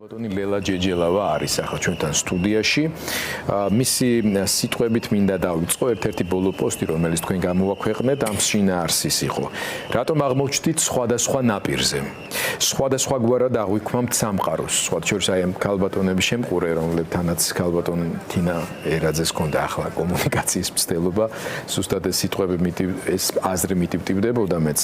ბატონი ლელა ჯეჯელავა არის ახლა ჩვენთან სტუდიაში. მისი სიტყვებით მინდა დავიწყო ერთ-ერთი ბოლო პოსტი, რომელიც თქვენ გამოვაქვეყნეთ, ამ შინაარსის იყო. რატომ აღმოჩნდით სხვადასხვა ნაპირზე? სხვადასხვა გვარად აღვიქვამთ სამყაროს. სხვა შორის აი ამ ქალბატონების შემყურე, რომლებთანაც ქალბატონი თინა ერაძეს ჰქონდა ახლა კომუნიკაციის მცდელობა, ზუსტად ეს სიტყვები ეს აზრი მიტივტივდებოდა მეც.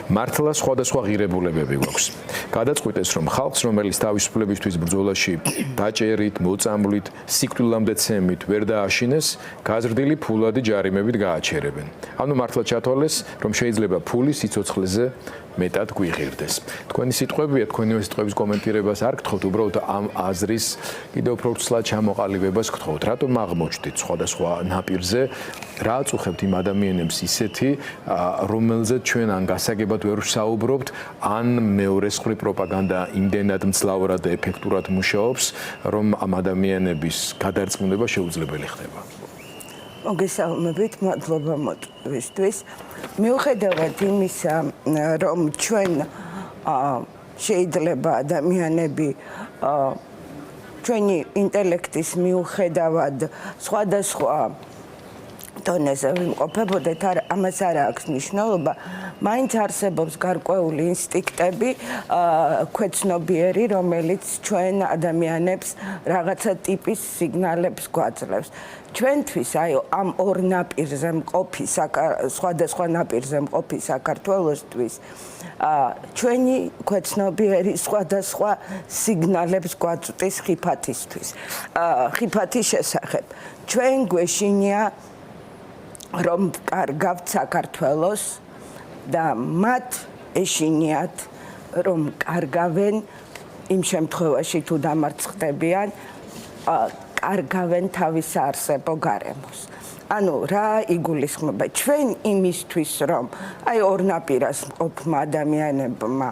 მართლა სხვადასხვა ღირებულებები გვაქვს. გადაწყვიტეს რომ ხალხს, რომელიც თავისუფლებისთვის ბრძოლაში დაჭერით, მოწამვლით, სიკვდილამდე ცემით ვერ დააშინეს, გაზრდილი ფულადი ჯარიმებით გააჩერებენ. ანუ მართლა ჩათვალეს, რომ შეიძლება ფული სიცოცხლეზე მეტად გვიღირდეს. თქვენი სიტყვებია, თქვენი სიტყვების კომენტირებას არ გთხოვთ, უბრალოდ ამ აზრის კიდევ უფრო ცლად ჩამოყალიბებას გთხოვთ. რატომ აღმოჩნდით სხვადასხვა ნაპირზე? რა აწუხებთ იმ ადამიანებს ისეთი, რომელზეც ჩვენ ან გასაგებად ვერ ვსაუბრობთ, ან მეორეს მხრივ პროპაგანდა იმდენად მძლავრად და ეფექტურად მუშაობს, რომ ამ ადამიანების გადარწმუნება შეუძლებელი ხდება. მოგესალმებით, მადლობა მოწვევისთვის. მიუხედავად იმისა, რომ ჩვენ შეიძლება ადამიანები ჩვენი ინტელექტის მიუხედავად სხვადასხვა დონეზე ვიმყოფებოდეთ, ამას არ აქვს მნიშვნელობა. მაინც არსებობს გარკვეული ინსტინქტები, ქვეცნობიერი, რომელიც ჩვენ ადამიანებს რაღაცა ტიპის სიგნალებს გვაძლევს. ჩვენთვის აი ამ ორ ნაპირზე მყოფი სხვადასხვა ნაპირზე მყოფი საქართველოსთვის ჩვენი ქვეცნობიერი სხვადასხვა სიგნალებს გვაწვდის ხიფათისთვის. ხიფათის შესახებ ჩვენ გვეშინია რომ კარგავთ საქართველოს და მათ ეშინიათ რომ კარგავენ იმ შემთხვევაში თუ დამარცხდებიან კარგავენ თავის არსებო გარემოს. ანუ რა იგულისხმება ჩვენ იმისთვის რომ აი ორ ნაპირას მყოფმა ადამიანებმა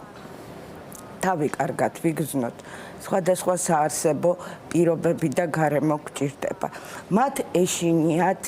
თავი კარგად ვიგრძნოთ სხვადასხვა საარსებო პირობები და გარემო გჭირდება. მათ ეშინიათ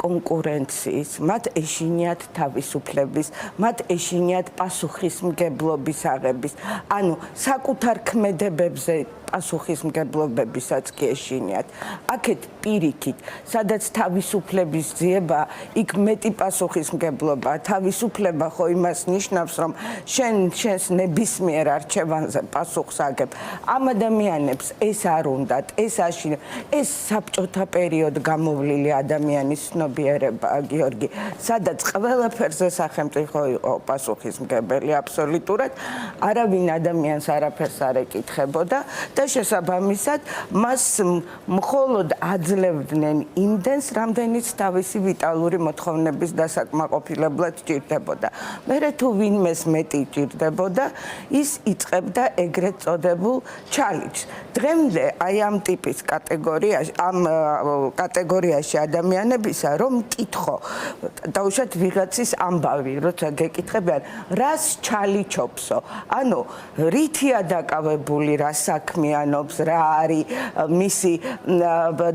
კონკურენციის, მათ ეშინიათ თავისუფლების, მათ ეშინიათ პასუხისმგებლობის აღების, ანუ საკუთარ ქმედებებზე პასუხისმგებლობებისაც კი ეშინიათ. აქეთ პირიქით, სადაც თავისუფლების ძიება, იქ მეტი პასუხისმგებლობა. თავისუფლება ხო იმას ნიშნავს, რომ შენს ნებისმიერ არჩევანზე პასუხს აგებ. ამ ადამიანებს ეს არ უნდათ, ეს აშინებს, ეს საბჭოთა პერიოდ გამოვლილი ადამიანის ცნობიერებაა, გიორგი, სადაც ყველაფერზე სახელმწიფო იყო პასუხისმგებელი აბსოლუტურად, არავინ ადამიანს არაფერს არ ეკითხებოდა და შესაბამისად მას მხოლოდ აძლევდნენ იმდენს, რამდენიც თავისი ვიტალური მოთხოვნების დასაკმაყოფილებლად ჭირდებოდა. მერე თუ ვინმეს მეტი ჭირდებოდა, ის იწყებდა ეგრეთ წოდებულ ჩალიჩს. დღემდე აი ამ ტიპის კატეგორიაში ადამიანებისა რომ მკითხო, დაუშვათ ვიღაცის ამბავი, როცა გეკითხებიან, რას ჩალიჩობსო? ანუ რითია დაკავებული, რა საქმიანობს, რა არის მისი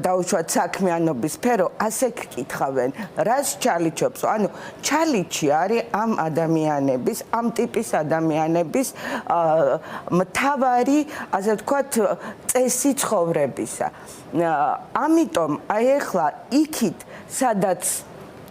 დაუშვათ საქმიანობის სფერო, ასე გკითხავენ, რას ჩალიჩობსო? ანუ ჩალიჩი არის ამ ადამიანების, ამ ტიპის ადამიანების მთავარი, ასე ვთქვათ, წესი ცხოვრებისა. ამიტომ აი ახლა იქით, სადაც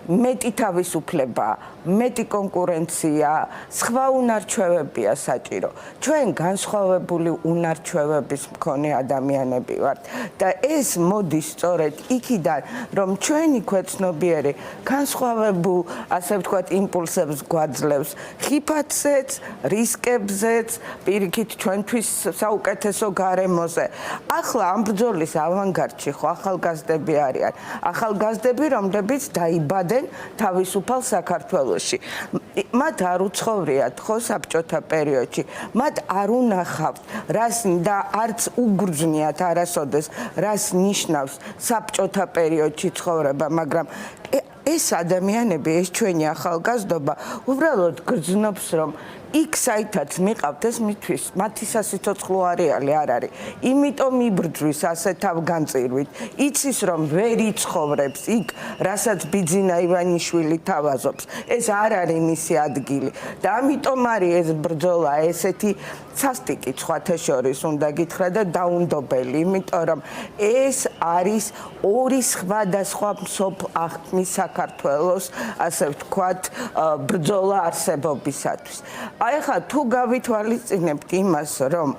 მეტი თავისუფლება, მეტი კონკურენცია, სხვა უნარჩვევებია საჭირო. ჩვენ განსხვავებული უნარჩვევების მქონე ადამიანები ვართ და ეს მოდის სწორედ იქიდან, რომ ჩვენი ქვეცნობიერი განსხვავებულ, ასე ვთქვათ, იმპულსებს გვაძლევს ხიფათზეც, რისკებზეც, პირიქით ჩვენთვის საუკეთესო გარემოზე. ახლა ამ ბრძოლის ავანგარდში ხო ახალგაზრდები არიან. ახალგაზრდები, რომლებიც დაიბადნენ თავისუფალ საქართველოში. მათ არ უცხოვრიათ ხო საბჭოთა პერიოდში. მათ არ უნახავთ, რას და არც უგრძნიათ არასოდეს, რას ნიშნავს საბჭოთა პერიოდში ცხოვრება, მაგრამ ეს ადამიანები, ეს ჩვენი ახალგაზრდობა უბრალოდ გრძნობს, რომ იქ საითაც მიყავთ ეს მისთვის მათი სასიცოცხლო არეალი არ არის. იმიტომ იბრძვის ასე თავგანწირვით. იცის რომ ვერ იცხოვრებს იქ, რასაც ბიძინა ივანიშვილი თავაზობს. ეს არ არის მისი ადგილი და ამიტომ არის ეს ბრძოლა ესეთი სასტიკი სხვათა შორის უნდა გითხრა და დაუნდობელი, იმიტომ რომ ეს არის ორი სხვადასხვა აღქმის საქართველოს, ასე ვთქვათ, ბრძოლა არსებობისათვის. აი ხა თუ გავითვალისწინებთ იმას, რომ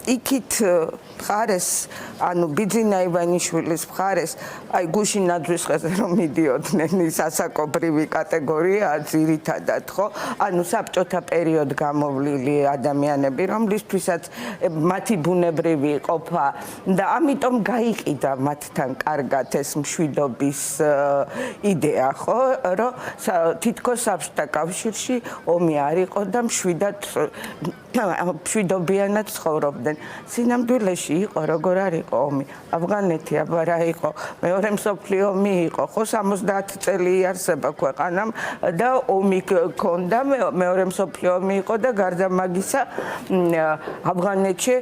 იქით მხარეს, ანუ ბიძინა ივანიშვილის მხარეს, აი გუშინ ნაძვის ხეზე რომ მიდიოდნენ ის ასაკობრივი კატეგორიაა ძირითადად, ხო? ანუ საბჭოთა პერიოდ გამოვლილი ადამიანები, რომლისთვისაც მათი ბუნებრივი ყოფა და ამიტომ გაიყიდა მათთან კარგად ეს მშვიდობის იდეა, ხო? რომ თითქოს საბჭოთა კავშირში ომი არ იყო და მშვიდობიანად ცხოვრობდნენ. სინამდვილეში იყო როგორ არ იყო ომი. ავღანეთი აბა რა იყო? მეორე მსოფლიო ომი იყო, ხო 70 წელი იარსება ქვეყანამ და ომი ჰქონდა, მეორე მსოფლიო ომი იყო და გარდა მაგისა ავღანეთში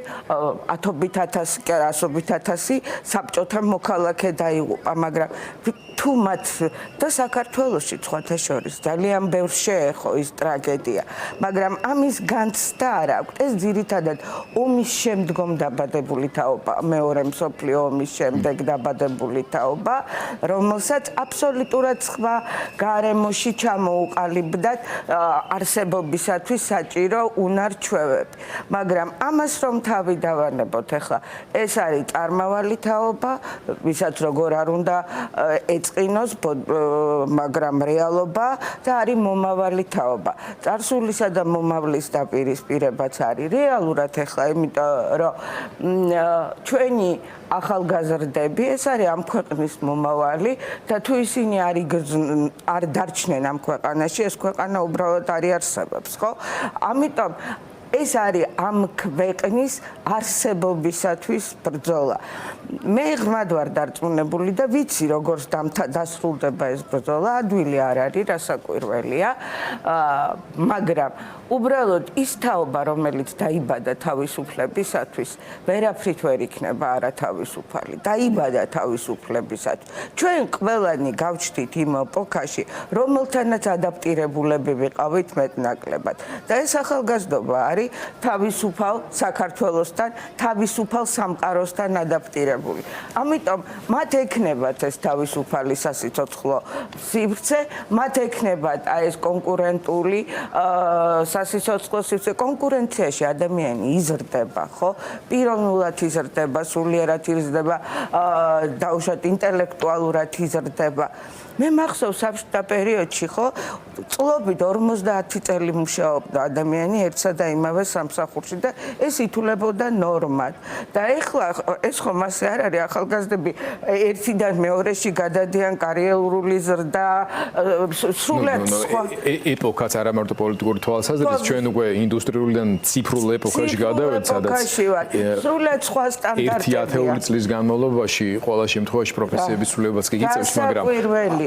ათობით ათასი, ასობით ათასი საბჭოთა მოქალაქე დაიღუპა, მაგრამ თუ მათ და საქართველოში სხვათა შორის ძალიან ბევრ შეეხო ის ტრაგედია, მაგრამ ამის განცდა არ აქვს. ეს ძირითადად ომის შემდგომ დაბადებული თაობა, მეორე მსოფლიო ომის შემდეგ დაბადებული თაობა, რომელსაც აბსოლუტურად სხვა გარემოში ჩამოუყალიბდათ არსებობისათვის საჭირო უნარ-ჩვევები. მაგრამ ამას რომ თავი დავანებოთ ახლა, ეს არის წარმავალი თაობა, ვისაც როგორ არ უნდა ეწყინოს, მაგრამ რეალობა და არის მომავალი თაობა. წარსულისა და მომავლის დაპირისპირებაც არის რეალურად ახლა, იმიტომ რომ ჩვენი ახალგაზრდები, ეს არის ამ ქვეყნის მომავალი და თუ ისინი არ დარჩნენ ამ ქვეყანაში, ეს ქვეყანა უბრალოდ არ არსებობს, ხო? ამიტომ ეს არის ამ ქვეყნის არსებობისათვის ბრძოლა. მე ღრმად ვარ დარწმუნებული და ვიცი როგორც დასრულდება ეს ბრძოლა, ადვილი არ არის, რასაკვირველია, მაგრამ უბრალოდ ის თაობა, რომელიც დაიბადა თავისუფლებისათვის, ვერაფრით ვერ იქნება არათავისუფალი. დაიბადა თავისუფლებისათვის. ჩვენ ყველანი გავჩნდით იმ ეპოქაში, რომელთანაც ადაპტირებულები ვიყავით მეტნაკლებად. და ეს ახალგაზრდობა არის თავისუფალ საქართველოსთან, თავისუფალ სამყაროსთან ადაპტირებული. ამიტომ მათ ექნებათ ეს თავისუფალი სასიცოცხლო სივრცე, მათ ექნებათ ეს კონკურენტული სასიცოცხლო სივრცე. კონკურენციაში ადამიანი იზრდება, ხო? პიროვნულად იზრდება, სულიერად იზრდება, დაუშვათ ინტელექტუალურად იზრდება. მე მახსოვს საბჭოთა პერიოდში, ხო, წლობით 50 წელი მუშაობდა ადამიანი ერთსა და იმავე სამსახურში და ეს ითვლებოდა ნორმად. და ეხლა ეს ხომ ასე არ არის, ახალგაზრდები ერთიდან მეორეში გადადიან, კარიერული ზრდა, სრულად სხვა ეპოქაც არა მარტო პოლიტიკური თვალსაზრისით, ჩვენ უკვე ინდუსტრიულიდან ციფრულ ეპოქაში გადავედით, სადაც სრულად სხვა სტანდარტებია. 10 წლის განმავლობაში ყველა შემთხვევაში პროფესიების ცვლილებაც კი გიწევს, მაგრამ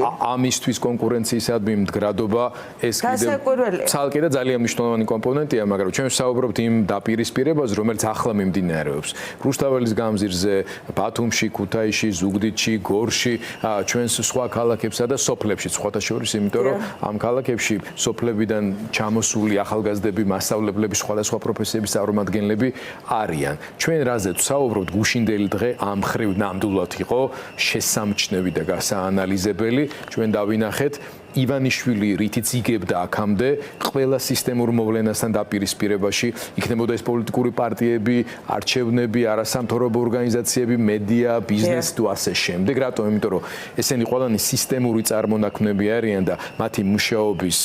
ამისთვის კონკურენციისადმი მდგრადობა ეს კიდევ ცალკე და ძალიან მნიშვნელოვანი კომპონენტია, მაგრამ ჩვენ ვსაუბრობთ იმ დაპირისპირებაზე, რომელიც ახლა მიმდინარეობს. რუსთაველის გამზირზე, ბათუმში, ქუთაისში, ზუგდიდში, გორში, ჩვენს სხვა ქალაქებსა და სოფლებში, სხვათა შორის, იმიტომ რომ ამ ქალაქებში სოფლებიდან ჩამოსული ახალგაზრდები, მასწავლებლები, სხვადასხვა პროფესიების წარმომადგენლები არიან. ჩვენ რაზეც ვსაუბრობთ, გუშინდელი დღე ამ ხრივ ნამდვილად იყო შესამჩნევი და გასაანალიზებელი. ჩვენ დავინახეთ ივანიშვილი რითიც იგებდა აქამდე ყველა სისტემურ მოვლენასთან დაპირისპირებაში, იქნებოდა ეს პოლიტიკური პარტიები, არჩევნები, არასამთავრობო ორგანიზაციები, მედია, ბიზნესი თუ ასე შემდეგ. რატომ? იმიტომ რომ ესენი ყველანი სისტემური წარმონაქმნები არიან და მათი მუშაობის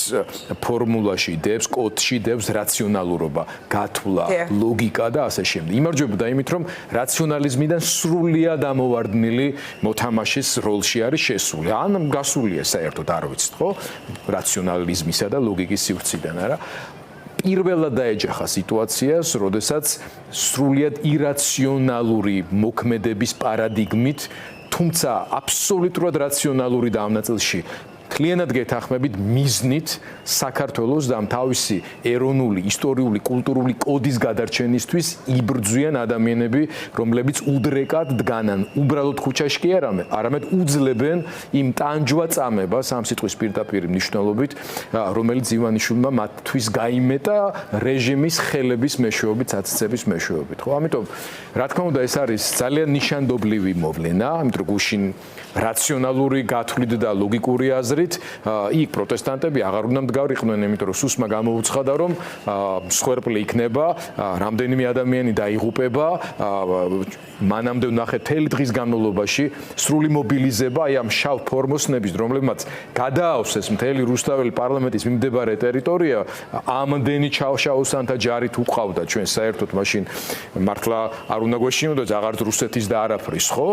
ფორმულაში დებს, კოდში დებს რაციონალურობა, გათვლა, ლოგიკა და ასე შემდეგ. იმარჯვებოდა იმით, რომ რაციონალიზმიდან სრულიად ამოვარდნილი მოთამაშის როლში არის შესული. ან გასულია საერთოდ არ ვიცით. ხო, რაციონალიზმისა და ლოგიკის სივრციდან, არა? პირველად დაეჯახა სიტუაციას, როდესაც სრულიად ირაციონალური მოქმედების პარადიგმით, თუმცა აბსოლუტურად რაციონალური და ამ ნაწილში მთლიანად გეთანხმებით მიზნით საქართველოს და თავისი ეროვნული, ისტორიული, კულტურული კოდის გადარჩენისთვის იბრძვიან ადამიანები, რომლებიც უდრეკად დგანან, უბრალოდ ქუჩაში კი არამედ უძლებენ იმ ტანჯვა წამებას ამ სიტყვის პირდაპირ მნიშვნელობით, რომელიც ივანიშვილმა მათთვის გაიმეტა რეჟიმის ხელების მეშვეობით, საცეცების მეშვეობით. ხო, ამიტომ რა თქმა უნდა ეს არის ძალიან ნიშანდობლივი მოვლენა, იმიტომ რომ გუშინ რაციონალური გათვლით და ლოგიკური აზრით იქ პროტესტანტები აღარ უნდა მდგარიყვნენ, იმიტომ რომ სუსმა გამოუცხადა, რომ მსხვერპლი იქნება, რამდენიმე ადამიანი დაიღუპება, მანამდე ვნახეთ მთელი დღის განმავლობაში სრული მობილიზება აი ამ შავ ფორმოსნების, რომლებმაც გადაავსეს მთელი რუსთაველი პარლამენტის მიმდებარე ტერიტორია, ამდენი შავსანთა ჯარით უყავდა ჩვენ საერთოდ მაშინ მართლა არ უნდა გვეშინოდეთ აღარც რუსეთის და არაფრის, ხო?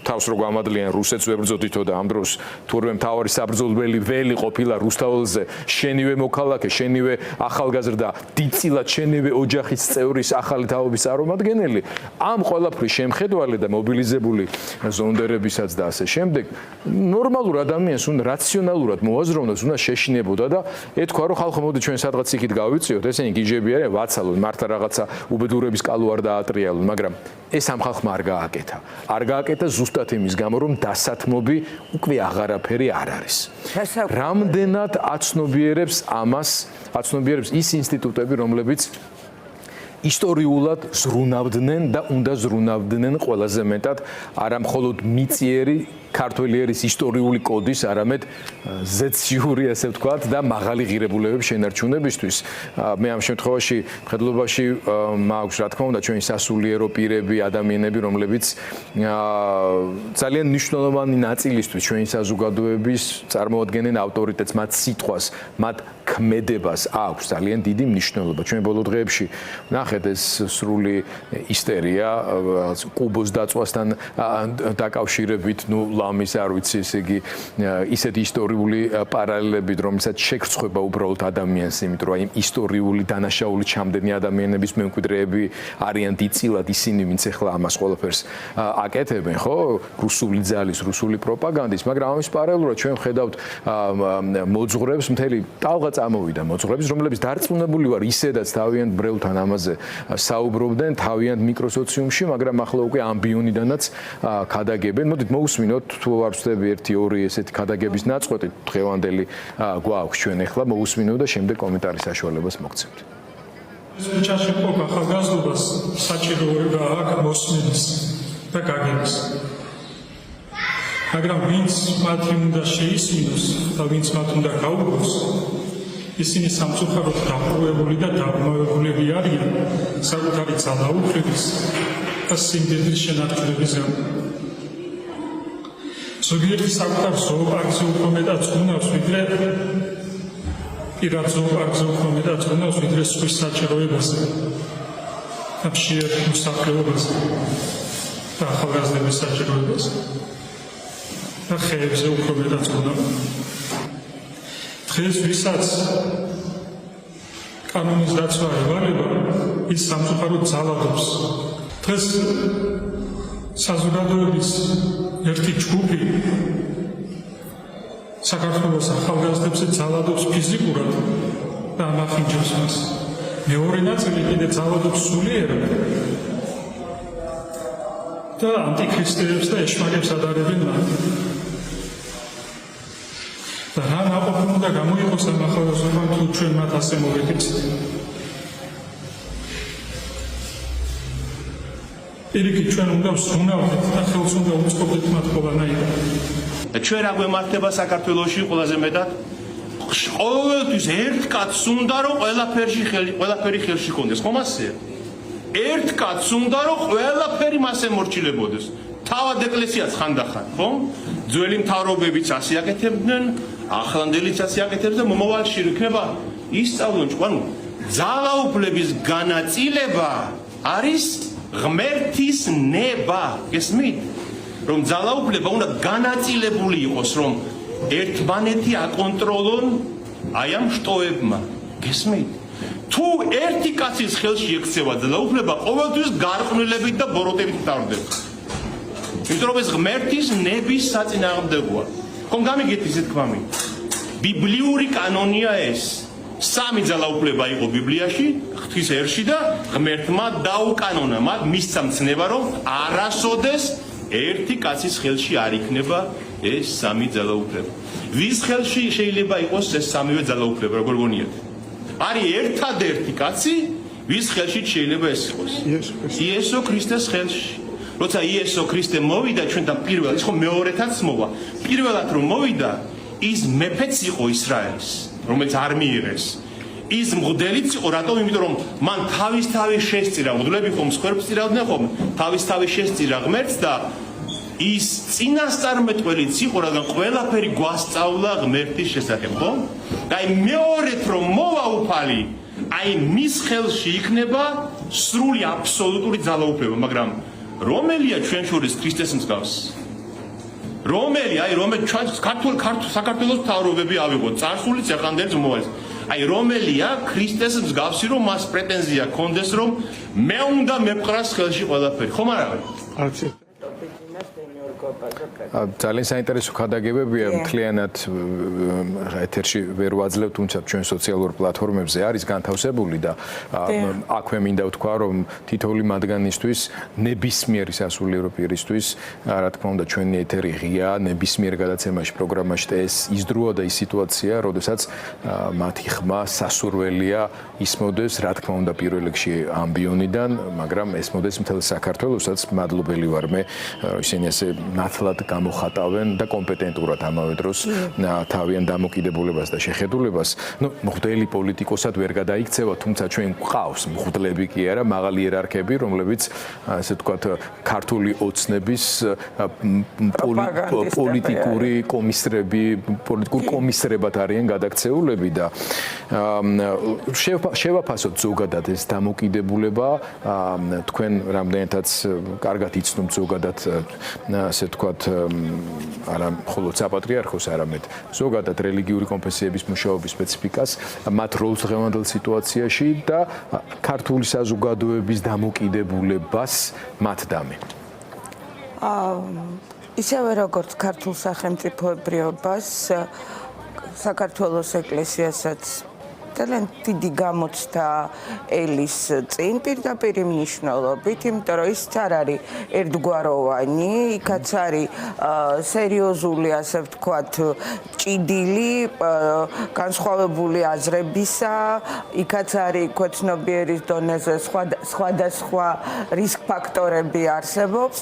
თავს რო გვამადლიან რუსეთს ვებრძოდითო და ამ დროს თურმე მთავარი საბრძოლველი ველი ყოფილა რუსთაველზე, შენივე მოქალაქე, შენივე ახალგაზრდა, დიდწილად შენივე ოჯახის წევრის ახალი თაობის წარმომადგენელი, ამ ყველაფრის შემხედველი და მობილიზებული ზონდერებისაც და ასე შემდეგ, ნორმალურ ადამიანს უნდა რაციონალურად მოაზროვნოს, უნდა შეშინებოდა და ეთქვა, რომ ხალხო მოდი ჩვენ სადღაც იქით გავიწიოთ, ესენი გიჯები არიან, ვაცალოთ, მართლა რაღაცა უბედურების კალო არ დაატრიალონ, მაგრამ ეს ამ ხალხმა არ გააკეთა. არ გააკეთა ზუსტად იმის გამო, რომ დასათმობი უკვე აღარაფერი არ არის. რამდენად აცნობიერებს ის ინსტიტუტები, რომლებიც ისტორიულად ზრუნავდნენ და უნდა ზრუნავდნენ ყველაზე მეტად არა მხოლოდ მიწიერი ქართველი ერის ისტორიული კოდის, არამედ ზეციური, ასე ვთქვათ, და მაღალი ღირებულებების შენარჩუნებისთვის. მე ამ შემთხვევაში მხედველობაში მაქვს, რა თქმა უნდა, ჩვენი სასულიერო პირები, ადამიანები, რომლებიც ძალიან მნიშვნელოვანი ნაწილისთვის ჩვენი საზოგადოების წარმოადგენენ ავტორიტეტს, მათ სიტყვას, მათ ქმედებას აქვს ძალიან დიდი მნიშვნელობა. ჩვენ ბოლო დღეებში ვნახეთ ეს სრული ისტერია კუბოს დაწვასთან დაკავშირებით, ლამის არ ვიცი, ესე იგი ისეთი ისტორიული პარალელებით, რომელსაც შეგრცხვება უბრალოდ ადამიანს, იმიტომ რომ აი ისტორიული დანაშაული ჩამდენი ადამიანების მემკვიდრეები არიან დიდწილად ისინი, ვინც ახლა ამას ყველაფერს აკეთებენ, ხო? რუსული ძალის, რუსული პროპაგანდის, მაგრამ ამის პარალელურად ჩვენ ვხედავთ მოძღვრებს, მთელი ტალღა წამოვიდა მოძღვრებს, რომლებიც დარწმუნებული ვარ ისედაც თავიანთ ბრელთან ამაზე საუბრობდნენ, თავიანთ მიკროსოციუმში, მაგრამ ახლა უკვე ამბიონიდანაც ქადაგებენ. მოდით მოусმინოთ თუ არ ვწდები 1-2 ესეთი ქადაგების ნაწყვეტი დღევანდელი გვაქვს ჩვენ ახლა მოусმინოთ და შემდეგ კომენტარის საშუალებას მოგცემთ. ეს უჩაში ყოფა ახალგაზრდობას საჭიროება აქვს მოსმენის და გაგების. მაგრამ ვინც მათი უნდა შეისმინოს და ვინც მათ უნდა გაუგოს, ისინი სამწუხაროდ დაპყრობებული და დაბმავებულები არიან საკუთარი ძალაუფლების და სიმდიდრის შენარჩუნების გამო. ზოგიერთი საკუთარ ზოოპარკზე უფრო მეტად ზრუნავს, ვიდრე პირად ზოოპარკზე უფრო მეტად ზრუნავს, ვიდრე სხვის საჭიროებაზე და ხშირად მოსახლეობაზე და ახალგაზრდების საჭიროებაზე და ხეებზე უფრო მეტად ზრუნავს. დღეს ვისაც კანონის დაცვა ევალება, ის სამწუხაროდ ძალადობს. დღეს საზოგადოების ერთი ჯგუფი საქართველოს ახალგაზრდებზე ძალადობს ფიზიკურად და ამახინჯებს მას. მეორე ნაწილი კიდე ძალადობს სულიერად და ანტიქრისტეებს და ეშმაკებს ადარებენ მათ. და რა ნაყოფი უნდა გამოიყოს ამ ახალგაზრდებამ თუ ჩვენ მათ ასე მოვეკეცით. პირიქით ჩვენ უნდა ვზრუნავდეთ და ხელს უნდა უწყობდეთ მათ ყველანაირად. ჩვენ რა გვემართება საქართველოში ყველაზე მეტად? ყოველთვის ერთ კაცს უნდა რომ ყველაფერი ხელში კონდეს, ხომ ასეა? ერთ კაცს უნდა რომ ყველაფერი მას ემორჩილებოდეს. თავად ეკლესიაც ხანდახან, ხომ? ძველი მთავრობებიც ასე აკეთებდნენ, ახლანდელიც ასე აკეთებს და მომავალში იქნება ისწავლონ, ანუ ძალაუფლების განაწილება არის ღმერთის ნება, გესმით? რომ ძალაუფლება უნდა განაწილებული იყოს, რომ ერთმანეთი აკონტროლონ აი ამ შტოებმა, გესმით? თუ ერთი კაცის ხელში ექცევა ძალაუფლება, ყოველთვის გარყვნილებით და ბოროტებით მთავრდება. იმიტომ რომ ეს ღმერთის ნების საწინააღმდეგოა. ხომ გამიგეთ ისეთ თქმა მინდა? ბიბლიური კანონია ეს. სამი ძალაუფლება იყო ბიბლიაში, ღვთის ერში და ღმერთმა დაუკანონა, მათ მისცა მცნება, რომ არასოდეს ერთი კაცის ხელში არ იქნება ეს სამი ძალაუფლება. ვის ხელში შეიძლება იყოს ეს სამივე ძალაუფლება, როგორ გონიათ? არის ერთადერთი კაცი, ვის ხელში შეიძლება ეს იყოს? იესო ქრისტეს ხელში. როცა იესო ქრისტე მოვიდა ჩვენთან პირველად, ის ხო მეორეთაც მოვა. პირველად რომ მოვიდა, ის მეფეც იყო ისრაელის, რომელიც არ მიიღეს. ის მღვდელიც იყო, რატომ? იმიტომ რომ მან თავისთავად შესწირა, მღვდლები ხომ მსხვერპლს წირავდნენ ხომ? თავისთავად შესწირა ღმერთს და ის წინასწარმეტყველიც იყო, რადგან ყველაფერი გვასწავლა ღმერთის შესახებ, ხო? და აი მეორედ რომ მოვა უფალი, აი მის ხელში იქნება სრული აბსოლუტური ძალაუფლება, მაგრამ რომელია ჩვენ შორის ქრისტეს მსგავსი? რომელი საქართველოს მთავრობები ავიღოთ, წარსულიც ეხანდელს მოვალს. აი რომელია ქრისტეს მსგავსი, რომ მას პრეტენზია ჰქონდეს, რომ მე უნდა მეპყრას ხელში ყველაფერი, ხომ არ არის? არც ძალიან საინტერესო ქადაგებებია, მთლიანად ეთერში ვერ ვაძლევ, თუმცა ჩვენ სოციალურ პლატფორმებზე არის განთავსებული და აქვე მინდა ვთქვა, რომ თითოეული მათგანისთვის ნებისმიერი სასულიერო პირისთვის, რა თქმა უნდა, ჩვენი ეთერი ღია, ნებისმიერ გადაცემაში, პროგრამაში და ეს ის დროა და ის სიტუაცია, როდესაც მათი ხმა სასურველია ისმოდეს, რა თქმა უნდა, პირველ რიგში ამბიონიდან, მაგრამ ესმოდეს მთელ საქართველოსაც. მადლობელი ვარ მე, ისინი ესე ნათლად გამოხატავენ და კომპეტენტურად ამავე დროს თავიანთ დამოკიდებულებას და შეხედულებას. ნუ მღვდელი პოლიტიკოსად ვერ გადაიქცევა, თუმცა ჩვენ გვყავს მღვდლები კი არა, მაღალი იერარქები, რომლებიც ასე ვთქვათ, ქართული ოცნების პოლიტიკური კომისრები, პოლიტიკურ კომისრებად არიან გადაქცეულები და შევაფასოთ ზოგადად ეს დამოკიდებულება, თქვენ რამდენადაც კარგად იცნობთ ზოგადად ასე ვთქვათ, არა მხოლოდ საპატრიარქოს, არამედ ზოგადად რელიგიური კონფესიების მუშაობის სპეციფიკას, მათ როლს დღევანდელ სიტუაციაში და ქართული საზოგადოების დამოკიდებულებას მათ დამე. ისევე როგორც ქართულ სახელმწიფოებრიობას, საქართველოს ეკლესიასაც ძალიან დიდი გამოცდა ელის წინ პირდაპირ მნიშვნელობით, იმიტომ რომ ის არ არის ერთგვაროვანი, იქაც არის სერიოზული, ასე ვთქვათ, ჭიდილი, განსხვავებული აზრებისა, იქაც არის ქვეცნობიერის დონეზე სხვადასხვა რისკ ფაქტორები არსებობს.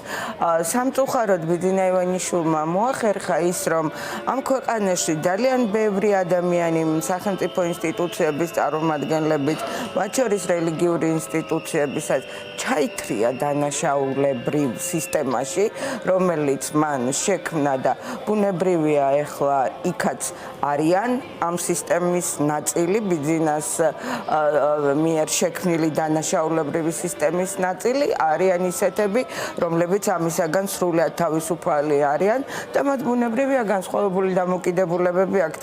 სამწუხაროდ ბიძინა ივანიშვილმა მოახერხა ის, რომ ამ ქვეყანაში ძალიან ბევრი ადამიანი სახელმწიფო ინსტიტუციების წარმომადგენლებით, მათ შორის რელიგიური ინსტიტუციებისაც ჩაითრია დანაშაულებრივ სისტემაში, რომელიც მან შექმნა და ბუნებრივია ეხლა იქაც არიან ამ სისტემის ნაწილი, ბიძინას მიერ შექმნილი დანაშაულებრივი სისტემის ნაწილი, არიან ისეთები, რომლებიც ამისაგან სრულად თავისუფალი არიან და მათ ბუნებრივია განსხვავებული დამოკიდებულებები აქვთ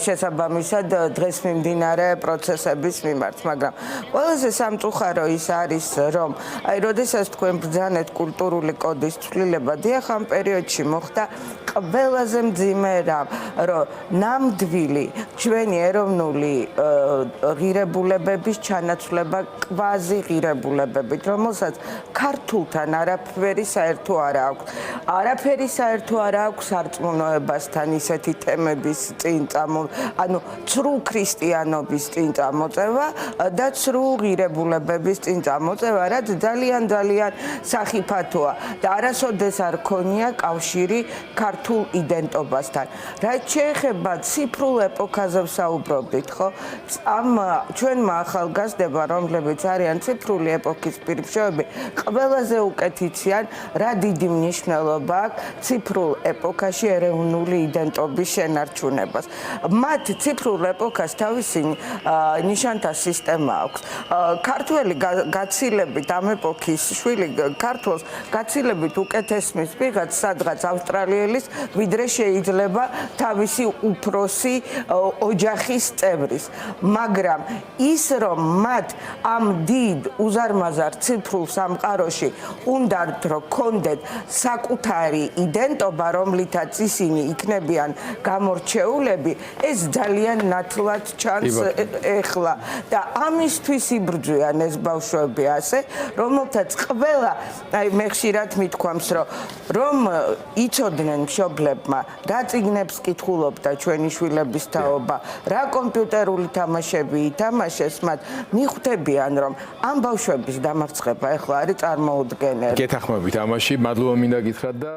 შესაბამისად დღეს მიმდინარე პროცესების მიმართ, მაგრამ ყველაზე სამწუხარო ის არის, რომ აი როდესაც თქვენ ბრძანეთ კულტურული კოდის ცვლილება, დიახ, ამ პერიოდში მოხდა ყველაზე მძიმე რამ, რომ ნამდვილი ჩვენი ეროვნული ღირებულებების ჩანაცვლება კვაზი ღირებულებებით, რომელსაც ქართულთან არაფერი საერთო არ აქვს. არაფერი საერთო არ აქვს სარწმუნოებასთან ისეთი თემების წინ ანუ ცრუ ქრისტიანობის წინ წამოწევა და ცრუ ღირებულებების წინ წამოწევა, რაც ძალიან სახიფათოა და არასოდეს არ ქონია კავშირი ქართულ იდენტობასთან. რაც შეეხება ციფრულ ეპოქაზე ვსაუბრობდით, ხო? ამ ჩვენმა ახალგაზრდებმა, რომლებიც არიან ციფრული ეპოქის პირმშოვები, ყველაზე უკეთ იციან, რა დიდი მნიშვნელობა აქვს ციფრულ ეპოქაში ეროვნული იდენტობის შენარჩუნებას. მათ ციფრულ ეპოქას თავისი ნიშანთა სისტემა აქვს. ქართველი გაცილებით ამ ეპოქის შვილი ქართულს გაცილებით უკეთ ესმის ვიღაც სადღაც ავსტრალიელის ვიდრე შეიძლება თავისი უფროსი ოჯახის წევრის. მაგრამ ის რომ მათ ამ დიდ უზარმაზარ ციფრულ სამყაროში უნდათ რომ კონდეთ საკუთარი იდენტობა, რომლითაც ისინი იქნებიან გამორჩეულები, ეს ძალიან ნათლად ჩანს ეხლა და ამისთვის იბრძვიან ეს ბავშვები ასე, რომელთაც ყველა, აი მე ხშირად მithქვამს, რომ იცოდნენ მშობლებმა, რა წიგნებს კითხულობდა ჩვენი შვილების თაობა, რა კომპიუტერული თამაშები ითამაშეს მათ, მიხვდებიან რომ ამ ბავშვების დამარცხება ეხლა არის წარმოუდგენელი. გეთანხმებით ამაში, მადლობა მინდა გითხრათ და